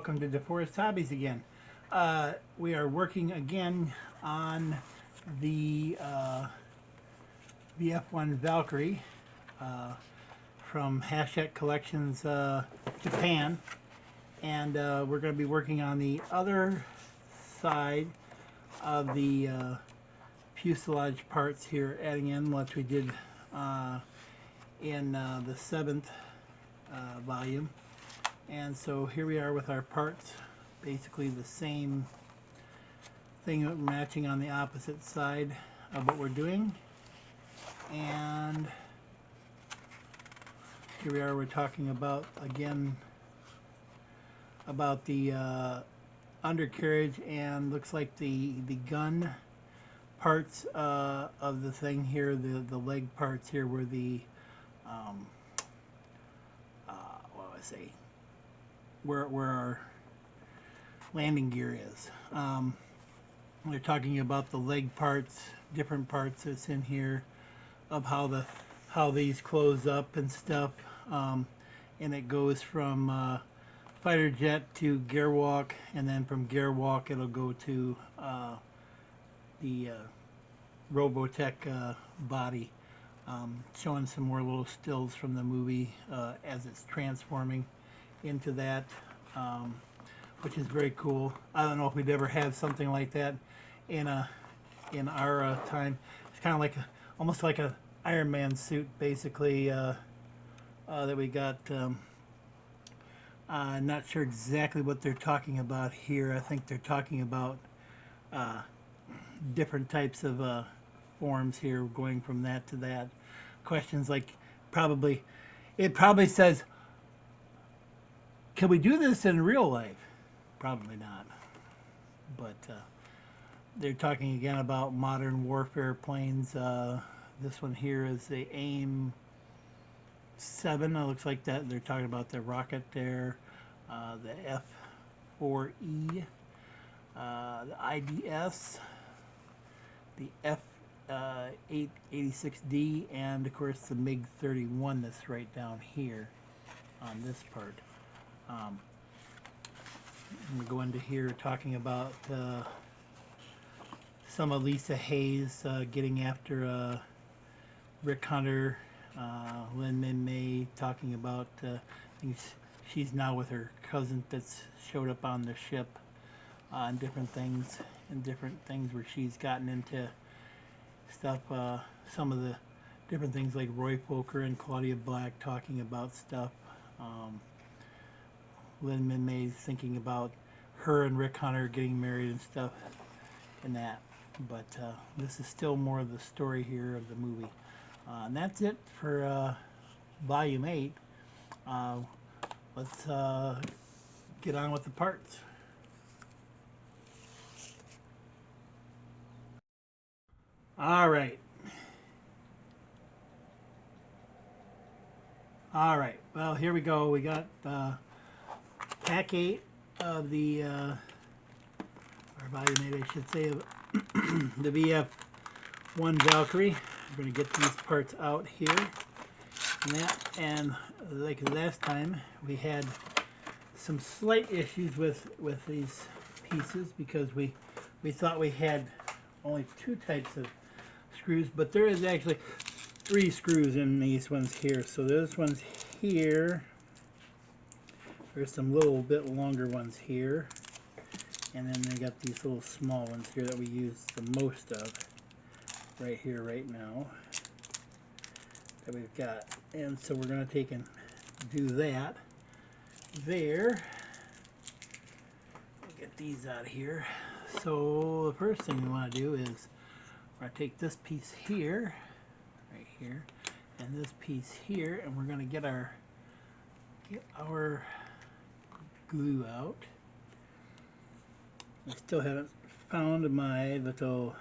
welcome to DeForest Hobbies again. We are working again on the VF-1 Valkyrie from Hachette Collections Japan, and we're going to be working on the other side of the fuselage parts here, adding in what we did in the 7th volume. And so here we are with our parts, basically the same thing, matching on the opposite side of what we're doing. And here we are, we're talking about, again, about the undercarriage, and looks like the gun parts of the thing here, the leg parts here, were the what do I say, where our landing gear is. They're talking about the leg parts, different parts that's in here, of how these close up and stuff, and it goes from fighter jet to gear walk, and then from gear walk it'll go to the Robotech body, showing some more little stills from the movie as it's transforming into that, which is very cool. I don't know if we'd ever have something like that in our time. It's kind of like almost like a Iron Man suit, basically, that we got. I'm not sure exactly what they're talking about here. I think they're talking about different types of forms here, going from that to that. Questions like, it probably says, can we do this in real life? Probably not. But they're talking again about modern warfare planes. This one here is the AIM 7. It looks like that they're talking about the rocket there, the F4E, the IDS, the F886D, and of course the MiG-31 that's right down here on this part. I'm going to go into here talking about some of Lisa Hayes getting after Rick Hunter, Lin Min May talking about she's now with her cousin that's showed up on the ship, and different things where she's gotten into stuff, some of the different things like Roy Fokker and Claudia Black talking about stuff. Lin Min May thinking about her and Rick Hunter getting married and stuff and that. But this is still more of the story here of the movie. And that's it for Volume 8. Let's get on with the parts. Alright. Alright, well, here we go. We got Pack 8 of the, or Volume 8, I should say, of the VF-1 Valkyrie. We're going to get these parts out here. And like last time, we had some slight issues with these pieces because we thought we had only 2 types of screws, but there is actually 3 screws in these ones here. So there's ones here. There's some little bit longer ones here, and then they got these little small ones here that we use the most of right here right now that we've got. And so we're going to take and do that there. Get these out of here. So the first thing we want to do is we're going to take this piece here, right here, and this piece here, and we're going to get our glue out. I still haven't found my little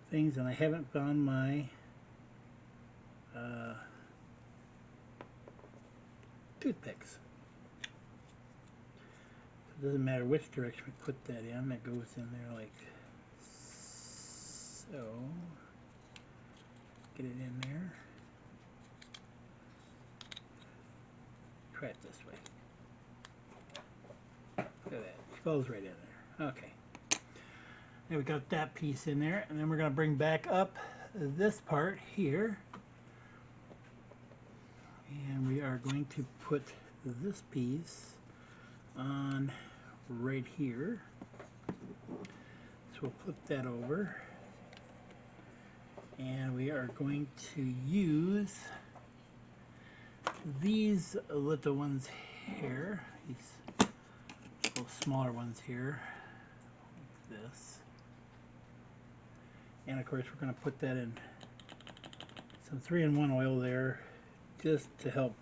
things, and I haven't found my toothpicks. It doesn't matter which direction we put that in, that goes in there like so. Get it in there. Try it this way. falls right in there. Okay. Now we got that piece in there, and then we're going to bring back up this part here. And we are going to put this piece on right here. So we'll flip that over. And we are going to use these little ones here, these little smaller ones here, like this. And of course we're going to put that in some 3-in-1 oil there, just to help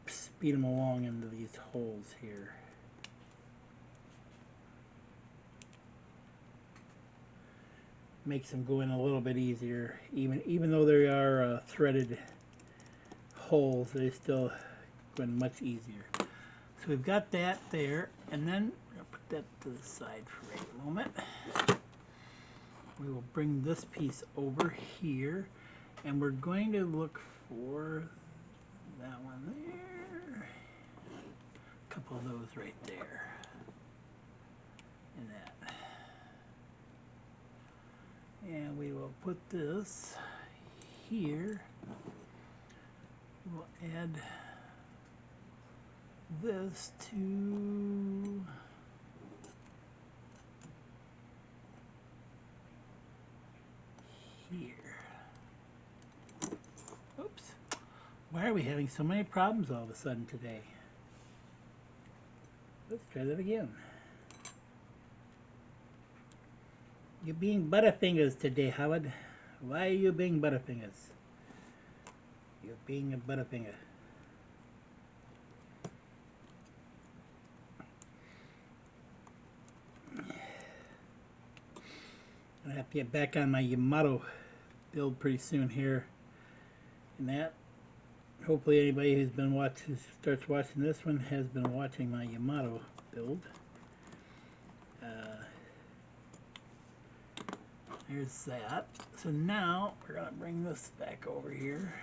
speed them along into these holes here. Makes them go in a little bit easier, even though they are threaded holes, they still go in much easier. So we've got that there, and then I'll put that to the side for a moment. We will bring this piece over here, and we're going to look for that one there, a couple of those right there, and that. And we will put this here. We'll add this to here. Oops. Why are we having so many problems all of a sudden today? Let's try that again. You're being butterfingers today, Howard. Why are you being butterfingers? You're being a butterfinger. I have to get back on my Yamato build pretty soon here. And that, hopefully anybody who's been who starts watching this one has been watching my Yamato build. There's that. So now we're going to bring this back over here.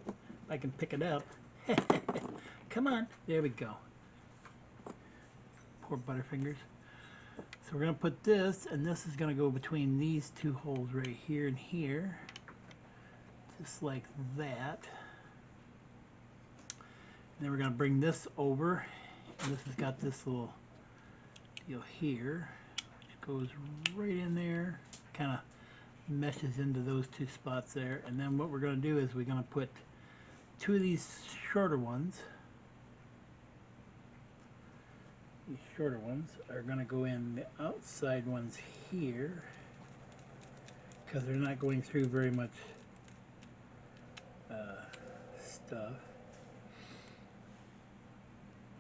If I can pick it up. Come on. There we go. Poor butterfingers. So we're going to put this, and this is going to go between these two holes right here and here. Just like that. And then we're going to bring this over. And this has got this little deal here, which goes right in there. Kind of meshes into those two spots there, and then what we're going to do is we're going to put two of these shorter ones. These shorter ones are going to go in the outside ones here because they're not going through very much stuff.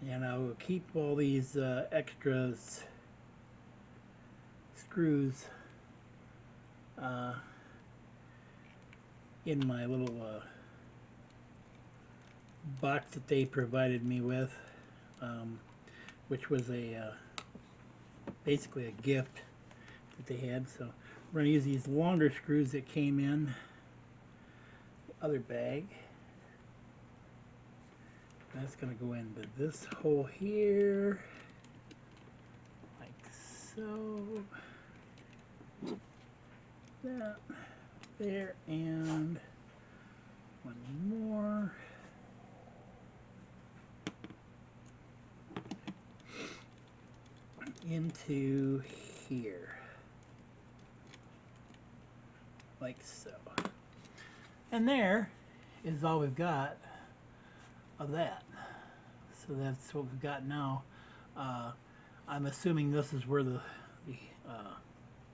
And I will keep all these extras screws in my little box that they provided me with, which was basically a gift that they had. So we're going to use these longer screws that came in the other bag. That's going to go into this hole here, like so. That there, and one more. Into here, like so. And there is all we've got of that. So that's what we've got now. I'm assuming this is where the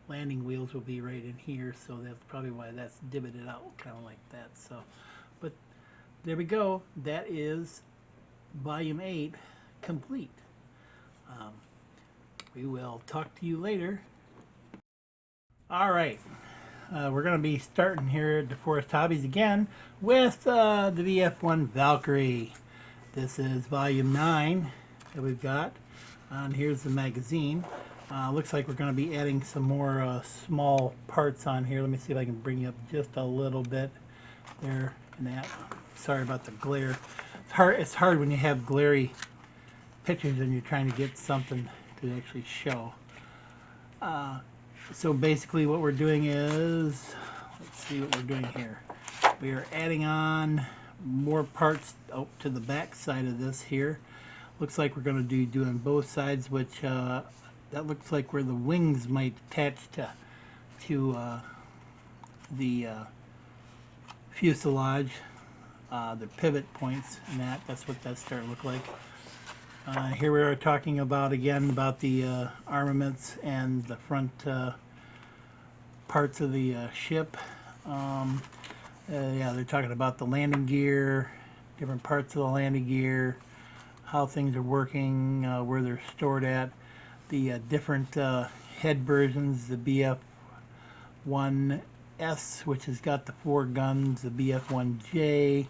landing wheels will be right in here, so that's probably why that's divoted out kind of like that. So, but there we go. That is volume 8 complete. We will talk to you later. All right, we're going to be starting here at DeForest Hobbies again with the VF-1 Valkyrie. This is volume 9 that we've got. And here's the magazine. Looks like we're going to be adding some more small parts on here. Let me see if I can bring you up just a little bit there and that. Sorry about the glare. It's hard when you have glary pictures and you're trying to get something to actually show. So basically what we're doing is, let's see what we're doing here. We are adding on more parts out to the back side of this here. Looks like we're going to be doing both sides, which that looks like where the wings might attach to the fuselage, the pivot points, and that's what that's starting to look like. Here we are talking about again about the armaments and the front parts of the ship. Yeah, they're talking about the landing gear, different parts of the landing gear, how things are working, where they're stored at, the different head versions, the VF-1S, which has got the 4 guns, the VF-1J,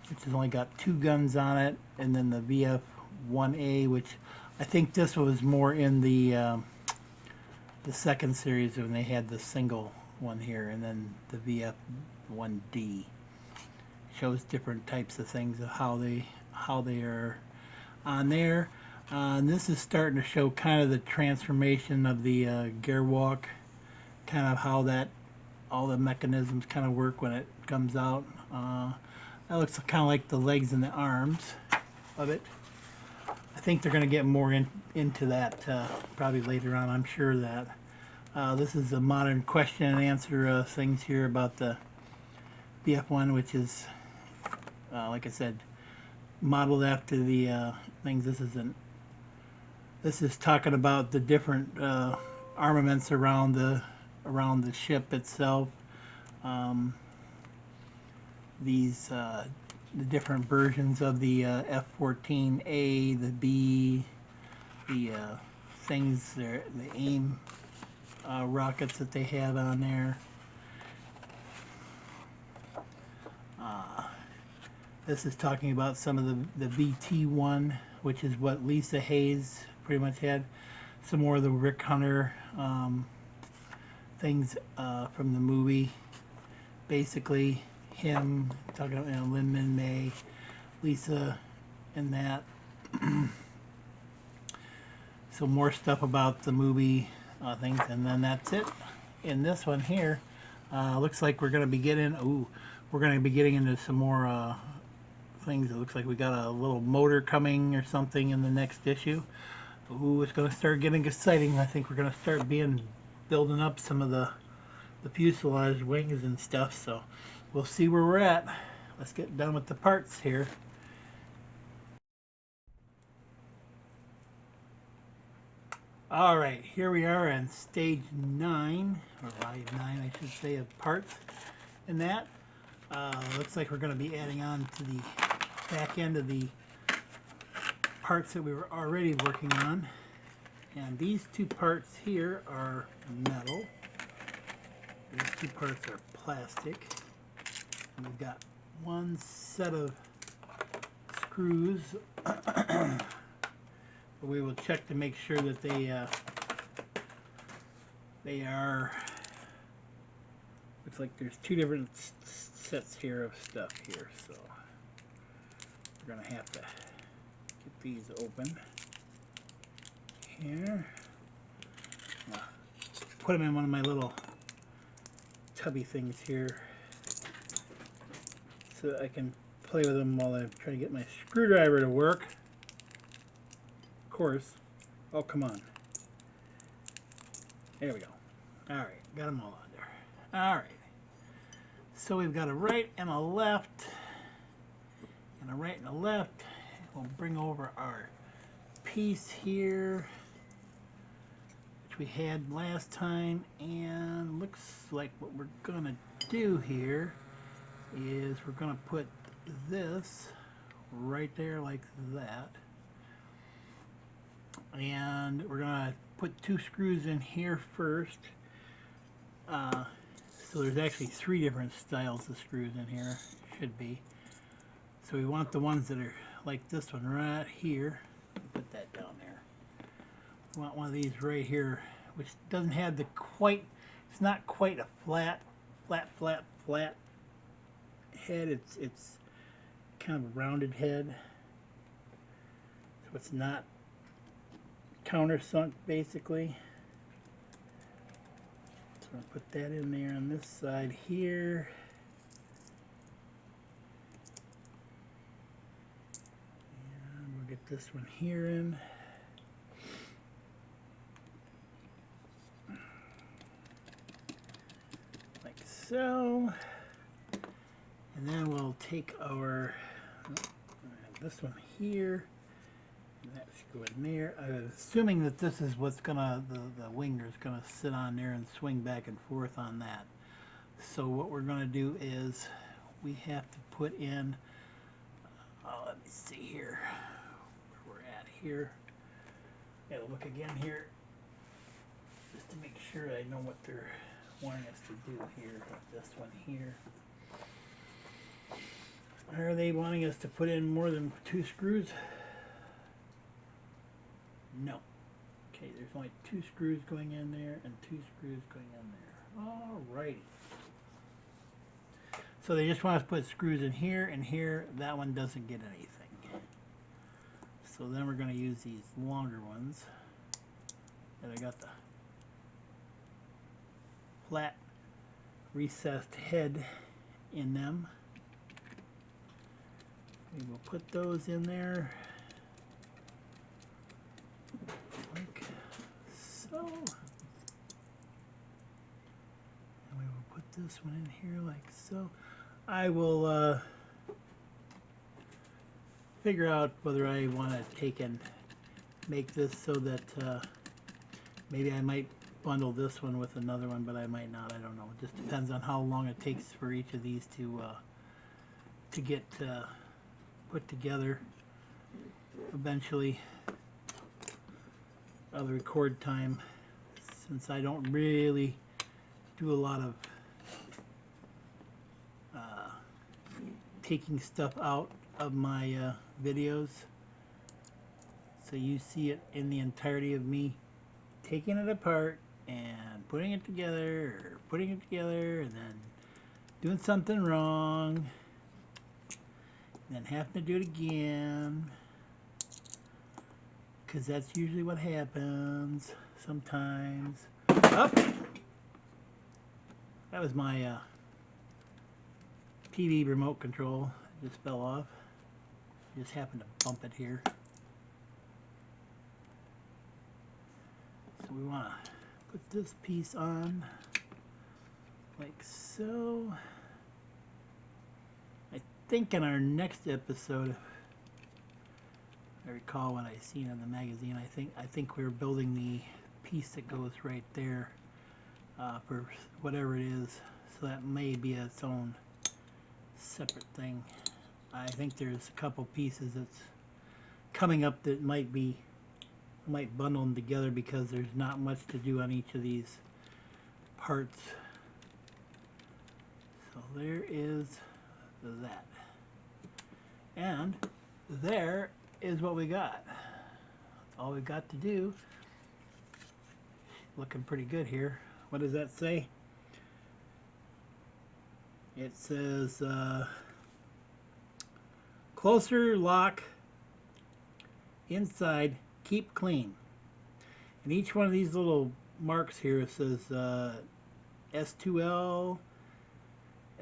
which has only got 2 guns on it, and then the VF-1A, which I think this was more in the second series when they had the single one here, and then the VF-1D shows different types of things of how they are on there. And this is starting to show kind of the transformation of the gear walk, kind of how that all the mechanisms kind of work when it comes out. That looks kind of like the legs and the arms of it. I think they're going to get more into that probably later on. I'm sure that. This is a modern question and answer things here about the VF-1, which is, like I said, modeled after the things. This is talking about the different armaments around the ship itself. The different versions of the F-14A, the B, the things there, the AIM rockets that they have on there. This is talking about some of the VT-1, which is what Lisa Hayes pretty much had. Some more of the Rick Hunter things from the movie. Basically, him talking about Lin Min May, Lisa, and that. So more stuff about the movie things, and then that's it. In this one here, looks like we're going to be getting. We're going to be getting into some more things. It looks like we got a little motor coming or something in the next issue. Ooh, it's going to start getting exciting. I think we're going to start building up some of the fuselage wings and stuff. So we'll see where we're at. Let's get done with the parts here. All right, here we are on stage 9, or volume 9, I should say, of parts. And that looks like we're going to be adding on to the back end of the parts that we were already working on. And these 2 parts here are metal. These 2 parts are plastic. And we've got 1 set of screws. We will check to make sure that they are. Looks like there's 2 different sets here of stuff here, so we're gonna have to get these open here. Put them in one of my little tubby things here so I can play with them while I try to get my screwdriver to work. Course. Oh, come on. There we go. Alright, got them all on there. Alright. So we've got a right and a left. And a right and a left. We'll bring over our piece here, which we had last time. And looks like what we're going to do here is we're going to put this right there like that. And we're going to put 2 screws in here first. So there's actually 3 different styles of screws in here, should be. So we want the ones that are like this one right here. Put that down there. We want one of these right here, which doesn't have the quite, it's not quite a flat head. It's kind of a rounded head. so it's not countersunk basically. So I'll put that in there on this side here. And we'll get this one here in. Like so. And then we'll take our, this one here. That should go in there. I'm assuming that this is what's gonna, the winger is gonna sit on there and swing back and forth on that. So what we're gonna do is we have to put in, let me see here, where we're at here. Gotta look again here, just to make sure I know what they're wanting us to do here. This one here. Are they wanting us to put in more than 2 screws? No. Okay, there's only 2 screws going in there and 2 screws going in there. Alrighty. So they just want us to put screws in here and here. That one doesn't get anything. So then we're going to use these longer ones. And I got the flat recessed head in them. We will put those in there. Like so. And we will put this one in here like so. I will figure out whether I want to take and make this so that maybe I might bundle this one with another one, but I might not. I don't know. It just depends on how long it takes for each of these to get put together. Eventually, the record time, since I don't really do a lot of taking stuff out of my videos, so you see it in the entirety of me taking it apart and putting it together, or putting it together and then doing something wrong and then having to do it again, because that's usually what happens sometimes. Oh, that was my TV remote control. It just fell off. I just happened to bump it here. So we want to put this piece on like so. I think in our next episode, if I recall what I seen in the magazine, I think we're building the piece that goes right there for whatever it is. So that may be its own separate thing. I think there's a couple pieces that's coming up that might bundle them together, because there's not much to do on each of these parts. So there is that. And there is what we got. That's all we've got to do. Looking pretty good here. What does that say? It says closer lock inside, keep clean. And each one of these little marks here says S2L,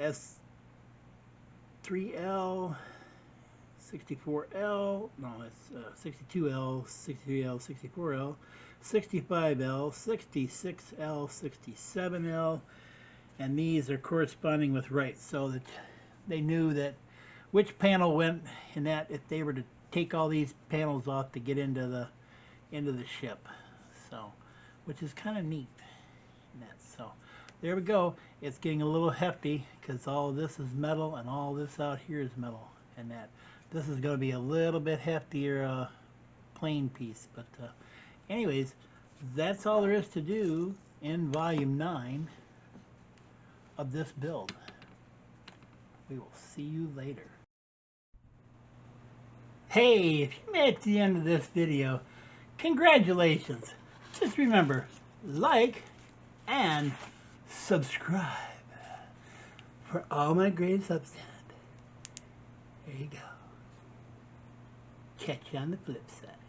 S3L, 64L, no, it's 62L, 63L, 64L, 65L, 66L, 67L, and these are corresponding with rights, so that they knew that which panel went in that, if they were to take all these panels off to get into the ship. So, which is kind of neat. So there we go. It's getting a little hefty because all of this is metal and all this out here is metal, and that this is going to be a little bit heftier plain piece. But anyways, that's all there is to do in volume 9 of this build. We will see you later. Hey, if you made it to the end of this video, congratulations. Just remember, like and subscribe for all my great substance. There you go. Catch you on the flip side.